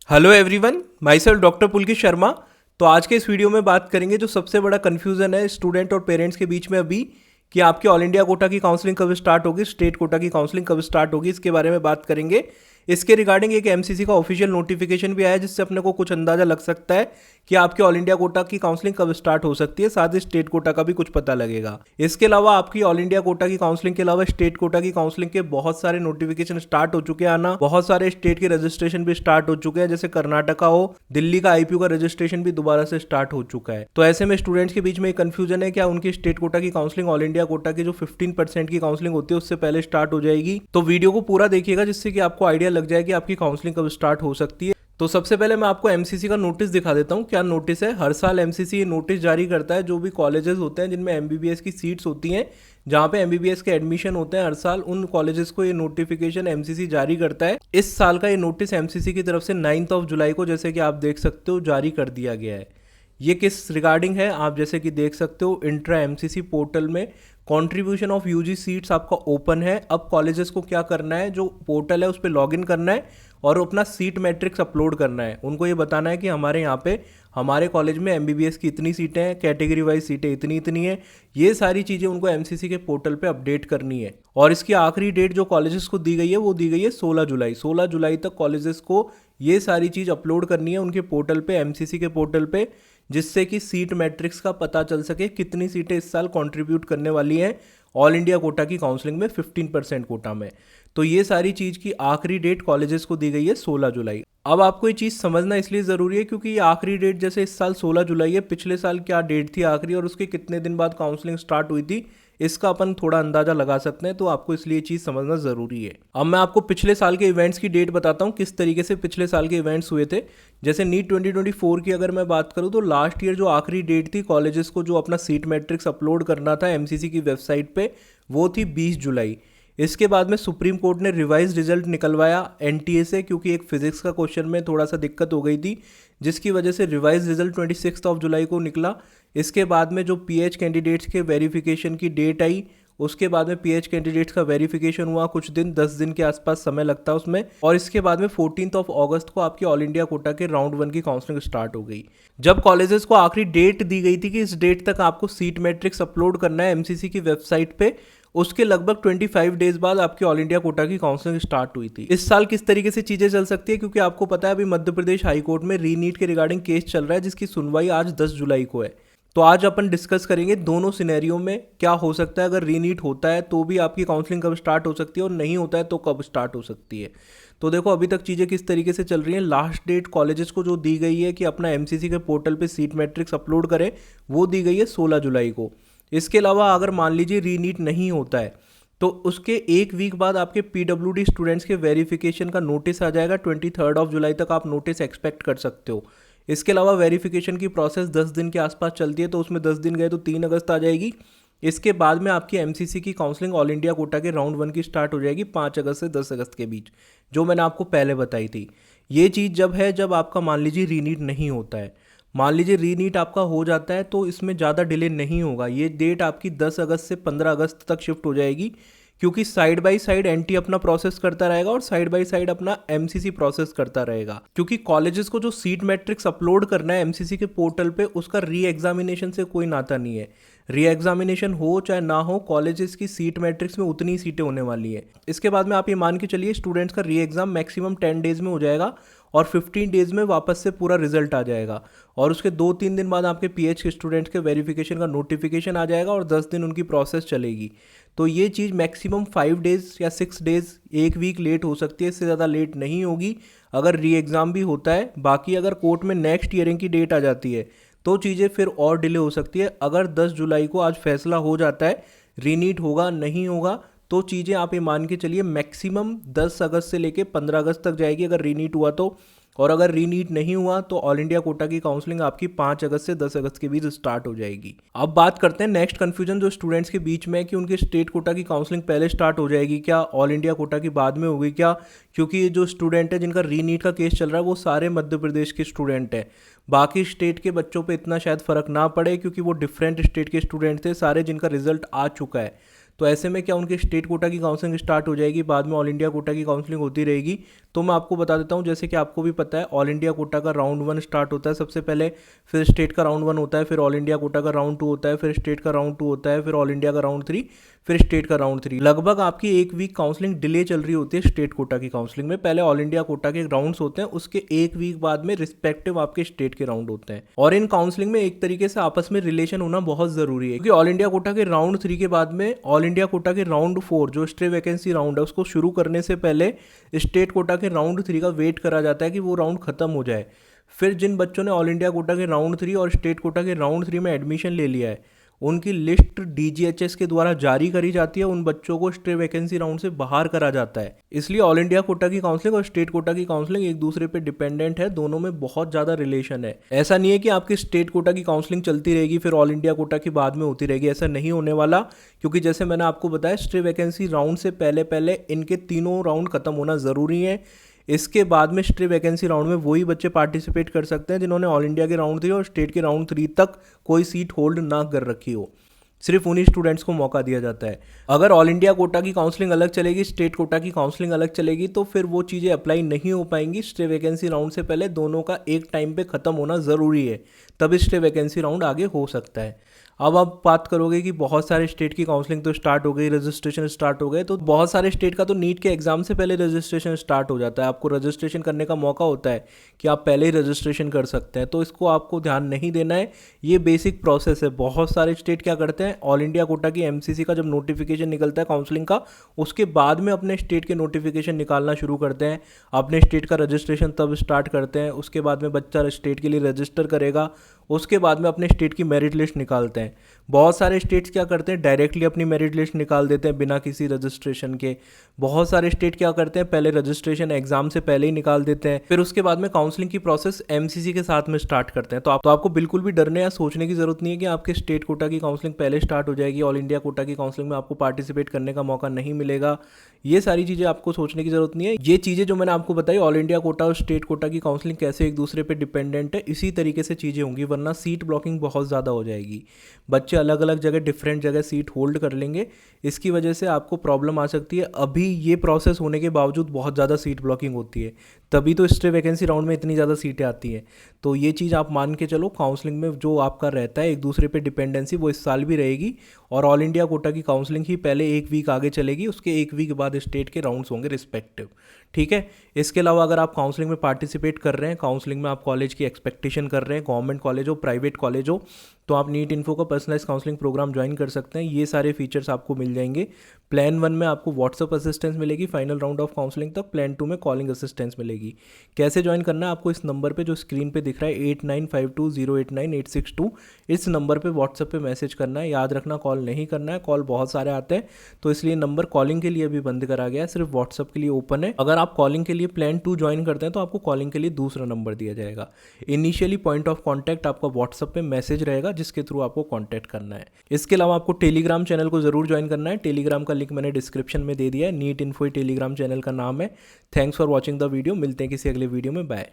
Hello everyone, myself doctor Pulkit Sharma. तो आज के इस वीडियो में बात करेंगे जो सबसे बड़ा कन्फ्यूज़न है स्टूडेंट और पेरेंट्स के बीच में अभी कि आपकी ऑल इंडिया कोटा की काउंसलिंग कब स्टार्ट होगी, स्टेट कोटा की काउंसलिंग कब स्टार्ट होगी, इसके बारे में बात करेंगे। इसके रिगार्डिंग एक एमसीसी का ऑफिशियल नोटिफिकेशन भी आया है जिससे अपने को कुछ अंदाजा लग सकता है कि आपकी ऑल इंडिया कोटा की काउंसलिंग कब स्टार्ट हो सकती है। साथ ही स्टेट कोटा का भी कुछ पता लगेगा। इसके अलावा आपकी ऑल इंडिया कोटा की काउंसलिंग के अलावा स्टेट कोटा की काउंसलिंग के बहुत सारे नोटिफिकेशन स्टार्ट हो चुके हैं आना। बहुत सारे स्टेट के रजिस्ट्रेशन भी स्टार्ट हो चुके हैं, जैसे कर्नाटका हो, दिल्ली का आईपीयू का रजिस्ट्रेशन भी दोबारा से स्टार्ट हो चुका है। तो ऐसे में स्टूडेंट्स के बीच में एक कंफ्यूजन है, क्या उनकी स्टेट कोटा की काउंसलिंग ऑल इंडिया कोटा की जो 15% की काउंसलिंग होती है उससे पहले स्टार्ट हो जाएगी। तो वीडियो को पूरा देखिएगा जिससे कि आपको आइडिया लग जाए कि आपकी काउंसलिंग कब स्टार्ट हो सकती है। तो सबसे पहले मैं आपको एमसीसी का नोटिस दिखा देता हूँ। क्या नोटिस है, हर साल एमसीसी ये नोटिस जारी करता है जो भी कॉलेजेस होते हैं जिनमें एमबीबीएस की सीट्स होती हैं, जहाँ पे एमबीबीएस के एडमिशन होते हैं, हर साल उन कॉलेजेस को ये नोटिफिकेशन एमसीसी जारी करता है। इस साल का ये नोटिस एमसीसी की तरफ से 9 जुलाई को, जैसे कि आप देख सकते हो, जारी कर दिया गया है। ये किस रिगार्डिंग है, आप जैसे कि देख सकते हो इंट्रा एमसीसी पोर्टल में कंट्रीब्यूशन ऑफ यूजी सीट्स आपका ओपन है। अब कॉलेजेस को क्या करना है, जो पोर्टल है उस पर लॉगिन करना है और अपना सीट मैट्रिक्स अपलोड करना है। उनको ये बताना है कि हमारे यहाँ पे हमारे कॉलेज में एमबीबीएस की इतनी सीटें हैं, कैटेगरी वाइज सीटें इतनी इतनी है। ये सारी चीज़ें उनको एमसीसी के पोर्टल पे अपडेट करनी है। और इसकी आखिरी डेट जो कॉलेजेस को दी गई है वो दी गई है 16 जुलाई। 16 जुलाई तक कॉलेजेस को ये सारी चीज़ अपलोड करनी है उनके पोर्टल पे, एमसीसी के पोर्टल पे, जिससे कि सीट मैट्रिक्स का पता चल सके कितनी सीटें इस साल कंट्रीब्यूट करने वाली हैं ऑल इंडिया कोटा की काउंसलिंग में 15% कोटा में। तो ये सारी चीज़ की आखिरी डेट कॉलेजेस को दी गई है 16 जुलाई। अब आपको ये चीज़ समझना इसलिए ज़रूरी है क्योंकि ये आखिरी डेट जैसे इस साल 16 जुलाई है, पिछले साल क्या डेट थी आखिरी और उसके कितने दिन बाद काउंसलिंग स्टार्ट हुई थी, इसका अपन थोड़ा अंदाजा लगा सकते हैं। तो आपको इसलिए चीज़ समझना ज़रूरी है। अब मैं आपको पिछले साल के इवेंट्स की डेट बताता हूँ, किस तरीके से पिछले साल के इवेंट्स हुए थे। जैसे नीट 2024 की अगर मैं बात करूँ तो लास्ट ईयर जो आखिरी डेट थी कॉलेजेस को जो अपना सीट मैट्रिक्स अपलोड करना था एमसीसी की वेबसाइट पे, वो थी 20 जुलाई। इसके बाद में सुप्रीम कोर्ट ने रिवाइज रिजल्ट निकलवाया एनटीए से, क्योंकि एक फिजिक्स का क्वेश्चन में थोड़ा सा दिक्कत हो गई थी, जिसकी वजह से रिवाइज रिजल्ट 26 जुलाई को निकला। इसके बाद में जो पीएच कैंडिडेट्स के वेरिफिकेशन की डेट आई, उसके बाद में पीएच कैंडिडेट्स का वेरिफिकेशन हुआ, कुछ दिन 10 दिन के आसपास समय लगता है उसमें। और इसके बाद में 14 अगस्त को आपकी ऑल इंडिया कोटा के राउंड 1 की काउंसलिंग स्टार्ट हो गई। जब कॉलेजेस को आखिरी डेट दी गई थी कि इस डेट तक आपको सीट मैट्रिक्स अपलोड करना है एमसीसी की वेबसाइट पे, उसके लगभग 25 डेज बाद आपकी ऑल इंडिया कोटा की काउंसलिंग स्टार्ट हुई थी। इस साल किस तरीके से चीजें चल सकती है, क्योंकि आपको पता है अभी मध्य प्रदेश हाई कोर्ट में रीनीट के रिगार्डिंग केस चल रहा है जिसकी सुनवाई आज 10 जुलाई को है। तो आज अपन डिस्कस करेंगे दोनों सिनेरियो में क्या हो सकता है। अगर रीनीट होता है तो भी आपकी काउंसलिंग कब स्टार्ट हो सकती है और नहीं होता है तो कब स्टार्ट हो सकती है। तो देखो अभी तक चीज़ें किस तरीके से चल रही हैं। लास्ट डेट कॉलेजेस को जो दी गई है कि अपना एमसीसी के पोर्टल पे सीट मैट्रिक्स अपलोड करें, वो दी गई है 16 जुलाई को। इसके अलावा अगर मान लीजिए रीनीट नहीं होता है तो उसके एक वीक बाद आपके पीडब्ल्यूडी स्टूडेंट्स के वेरिफिकेशन का नोटिस आ जाएगा। 23 जुलाई तक आप नोटिस एक्सपेक्ट कर सकते हो। इसके अलावा वेरिफिकेशन की प्रोसेस 10 दिन के आसपास चलती है, तो उसमें 10 दिन गए तो 3 अगस्त आ जाएगी। इसके बाद में आपकी एमसीसी की काउंसलिंग ऑल इंडिया कोटा के राउंड 1 की स्टार्ट हो जाएगी 5 अगस्त से 10 अगस्त के बीच, जो मैंने आपको पहले बताई थी। ये चीज़ जब है जब आपका मान लीजिए रीनीट नहीं होता है। मान लीजिए रीनीट आपका हो जाता है तो इसमें ज़्यादा डिले नहीं होगा। ये डेट आपकी 10 अगस्त से 15 अगस्त तक शिफ्ट हो जाएगी, क्योंकि साइड बाय साइड एनटी अपना प्रोसेस करता रहेगा और साइड बाय साइड अपना एमसीसी प्रोसेस करता रहेगा। क्योंकि कॉलेजेस को जो सीट मैट्रिक्स अपलोड करना है एमसीसी के पोर्टल पे, उसका री एग्जामिनेशन से कोई नाता नहीं है। री एग्जामिनेशन हो चाहे ना हो, कॉलेजेस की सीट मैट्रिक्स में उतनी ही सीटें होने वाली है। इसके बाद में आप ये मान के चलिए स्टूडेंट्स का री एग्जाम मैक्सिमम 10 डेज में हो जाएगा और 15 डेज में वापस से पूरा रिजल्ट आ जाएगा। और उसके 2-3 दिन बाद आपके पीएच के स्टूडेंट्स के वेरिफिकेशन का नोटिफिकेशन आ जाएगा और 10 दिन उनकी प्रोसेस चलेगी। तो ये चीज़ मैक्सिमम 5 डेज या 6 डेज, एक वीक लेट हो सकती है, इससे ज़्यादा लेट नहीं होगी अगर री एग्ज़ाम भी होता है। बाकी अगर कोर्ट में नेक्स्ट ईयरिंग की डेट आ जाती है तो चीज़ें फिर और डिले हो सकती है। अगर 10 जुलाई को आज फैसला हो जाता है रीनीट होगा नहीं होगा, तो चीज़ें आप ये मान के चलिए मैक्सिमम 10 अगस्त से लेके 15 अगस्त तक जाएगी अगर रीनीट हुआ तो। और अगर रीनीट नहीं हुआ तो ऑल इंडिया कोटा की काउंसलिंग आपकी 5 अगस्त से 10 अगस्त के बीच स्टार्ट हो जाएगी। अब बात करते हैं नेक्स्ट कन्फ्यूजन जो स्टूडेंट्स के बीच में है कि उनके स्टेट कोटा की काउंसलिंग पहले स्टार्ट हो जाएगी क्या, ऑल इंडिया कोटा की बाद में होगी क्या। क्योंकि ये जो स्टूडेंट है जिनका रीनीट का केस चल रहा है वो सारे मध्य प्रदेश के स्टूडेंट हैं। बाकी स्टेट के बच्चों पे इतना शायद फ़र्क ना पड़े क्योंकि वो डिफरेंट स्टेट के स्टूडेंट थे सारे जिनका रिजल्ट आ चुका है। तो ऐसे में क्या उनके स्टेट कोटा की काउंसलिंग स्टार्ट हो जाएगी, बाद में ऑल इंडिया कोटा की काउंसलिंग होती रहेगी। तो मैं आपको बता देता हूँ, जैसे कि आपको भी पता है ऑल इंडिया कोटा का राउंड 1 स्टार्ट होता है सबसे पहले, फिर स्टेट का राउंड 1 होता है, फिर ऑल इंडिया कोटा का राउंड 2 होता है, फिर स्टेट का राउंड 2 होता है, फिर ऑल इंडिया का राउंड 3, फिर स्टेट का राउंड 3। लगभग आपकी 1 वीक काउंसलिंग डिले चल रही होती है स्टेट कोटा की काउंसलिंग में। पहले ऑल इंडिया कोटा के राउंड्स होते हैं, उसके 1 वीक बाद में रिस्पेक्टिव आपके स्टेट के राउंड होते हैं। और इन काउंसलिंग में एक तरीके से आपस में रिलेशन होना बहुत जरूरी है, क्योंकि ऑल इंडिया कोटा के राउंड 3 के बाद में ऑल इंडिया कोटा के राउंड 4 जो स्टे वैकेंसी राउंड है उसको शुरू करने से पहले स्टेट कोटा के राउंड 3 का वेट करा जाता है कि वो राउंड खत्म हो जाए। फिर जिन बच्चों ने ऑल इंडिया कोटा के राउंड 3 और स्टेट कोटा के राउंड 3 में एडमिशन ले लिया है, उनकी लिस्ट डीजीएचएस के द्वारा जारी करी जाती है, उन बच्चों को स्टे वैकेंसी राउंड से बाहर करा जाता है। इसलिए ऑल इंडिया कोटा की काउंसलिंग और स्टेट कोटा की काउंसलिंग एक दूसरे पे डिपेंडेंट है, दोनों में बहुत ज़्यादा रिलेशन है। ऐसा नहीं है कि आपकी स्टेट कोटा की काउंसलिंग चलती रहेगी फिर ऑल इंडिया कोटा की बाद में होती रहेगी, ऐसा नहीं होने वाला। क्योंकि जैसे मैंने आपको बताया स्टे वैकेंसी राउंड से पहले पहले इनके तीनों राउंड खत्म होना ज़रूरी है। इसके बाद में स्टे वैकेंसी राउंड में वही बच्चे पार्टिसिपेट कर सकते हैं जिन्होंने ऑल इंडिया के राउंड 3 और स्टेट के राउंड 3 तक कोई सीट होल्ड ना कर रखी हो। सिर्फ उन्हीं स्टूडेंट्स को मौका दिया जाता है। अगर ऑल इंडिया कोटा की काउंसलिंग अलग चलेगी, स्टेट कोटा की काउंसलिंग अलग चलेगी, तो फिर वो चीज़ें अप्लाई नहीं हो पाएंगी। स्टे वैकेंसी राउंड से पहले दोनों का एक टाइम पे ख़त्म होना ज़रूरी है, तभी स्टे वैकेंसी राउंड आगे हो सकता है। अब आप बात करोगे कि बहुत सारे स्टेट की काउंसलिंग तो स्टार्ट हो गई, रजिस्ट्रेशन स्टार्ट हो गए, तो बहुत सारे स्टेट का तो नीट के एग्जाम से पहले रजिस्ट्रेशन स्टार्ट हो जाता है। आपको रजिस्ट्रेशन करने का मौका होता है कि आप पहले ही रजिस्ट्रेशन कर सकते हैं, तो इसको आपको ध्यान नहीं देना है। ये बेसिक प्रोसेस है। बहुत सारे स्टेट क्या करते हैं, ऑल इंडिया कोटा की एमसीसी का जब नोटिफिकेशन निकलता है काउंसलिंग का, उसके बाद में अपने स्टेट के नोटिफिकेशन निकालना शुरू करते हैं, अपने स्टेट का रजिस्ट्रेशन तब स्टार्ट करते हैं। उसके बाद में बच्चा स्टेट के लिए रजिस्टर करेगा, उसके बाद में अपने स्टेट की मेरिट लिस्ट निकालते हैं। बहुत सारे स्टेट्स क्या करते हैं, डायरेक्टली अपनी मेरिट लिस्ट निकाल देते हैं बिना किसी रजिस्ट्रेशन के। बहुत सारे स्टेट क्या करते हैं, पहले रजिस्ट्रेशन एग्जाम से पहले ही निकाल देते हैं, फिर उसके बाद में काउंसलिंग की प्रोसेस एमसीसी के साथ में स्टार्ट करते हैं। तो आपको बिल्कुल भी डरने या सोचने की जरूरत नहीं है कि आपके स्टेट कोटा की काउंसलिंग पहले स्टार्ट हो जाएगी, ऑल इंडिया कोटा की काउंसलिंग में आपको पार्टिसिपेट करने का मौका नहीं मिलेगा। ये सारी चीज़ें आपको सोचने की जरूरत नहीं है। ये चीज़ें जो मैंने आपको बताई, ऑल इंडिया कोटा और स्टेट कोटा की काउंसलिंग कैसे एक दूसरे पे डिपेंडेंट है, इसी तरीके से चीज़ें होंगी, वरना सीट ब्लॉकिंग बहुत ज़्यादा हो जाएगी। बच्चे अलग अलग जगह डिफरेंट जगह सीट होल्ड कर लेंगे, इसकी वजह से आपको प्रॉब्लम आ सकती है। अभी ये प्रोसेस होने के बावजूद बहुत ज़्यादा सीट ब्लॉकिंग होती है, तभी तो स्टे वैकेंसी राउंड में इतनी ज़्यादा सीटें आती हैं। तो ये चीज़ आप मान के चलो, काउंसलिंग में जो आपका रहता है एक दूसरे पे डिपेंडेंसी, वो इस साल भी रहेगी। और ऑल इंडिया कोटा की काउंसलिंग ही पहले 1 वीक आगे चलेगी, उसके 1 वीक बाद स्टेट के राउंड्स होंगे रिस्पेक्टिव। ठीक है। इसके अलावा अगर आप काउंसलिंग में पार्टिसिपेट कर रहे हैं, काउंसलिंग में आप कॉलेज की एक्सपेक्टेशन कर रहे हैं, गवर्नमेंट कॉलेज हो प्राइवेट कॉलेज हो, तो आप नीट इन्फो का पर्सनलाइज काउंसलिंग प्रोग्राम ज्वाइन कर सकते हैं। ये सारे फीचर्स आपको मिल जाएंगे। प्लान 1 में आपको व्हाट्सअप असिस्टेंस मिलेगी फाइनल राउंड ऑफ काउंसलिंग तक, प्लान 2 में कॉलिंग असिस्टेंस मिलेगी। कैसे ज्वाइन करना है, आपको इस नंबर पे जो स्क्रीन पे दिख रहा है 8952089862, इस नंबर पे व्हाट्सअप पे मैसेज करना है। याद रखना कॉल नहीं करना है, कॉल बहुत सारे आते हैं, तो इसलिए नंबर कॉलिंग के लिए भी बंद करा गया है, सिर्फ व्हाट्सअप के लिए ओपन है। अगर आप कॉलिंग के लिए प्लान 2 ज्वाइन करते हैं तो आपको कॉलिंग के लिए दूसरा नंबर दिया जाएगा। इनिशियली पॉइंट ऑफ कॉन्टैक्ट आपका व्हाट्सअप पे मैसेज रहेगा, जिसके थ्रू आपको कॉन्टैक्ट करना है। इसके अलावा आपको टेलीग्राम चैनल को जरूर ज्वाइन करना है। टेलीग्राम का लिंक मैंने डिस्क्रिप्शन में दे दिया है, नीट इन्फो टेलीग्राम चैनल का नाम है। Thanks for watching the video. मिलते हैं किसी अगले वीडियो में, बाय।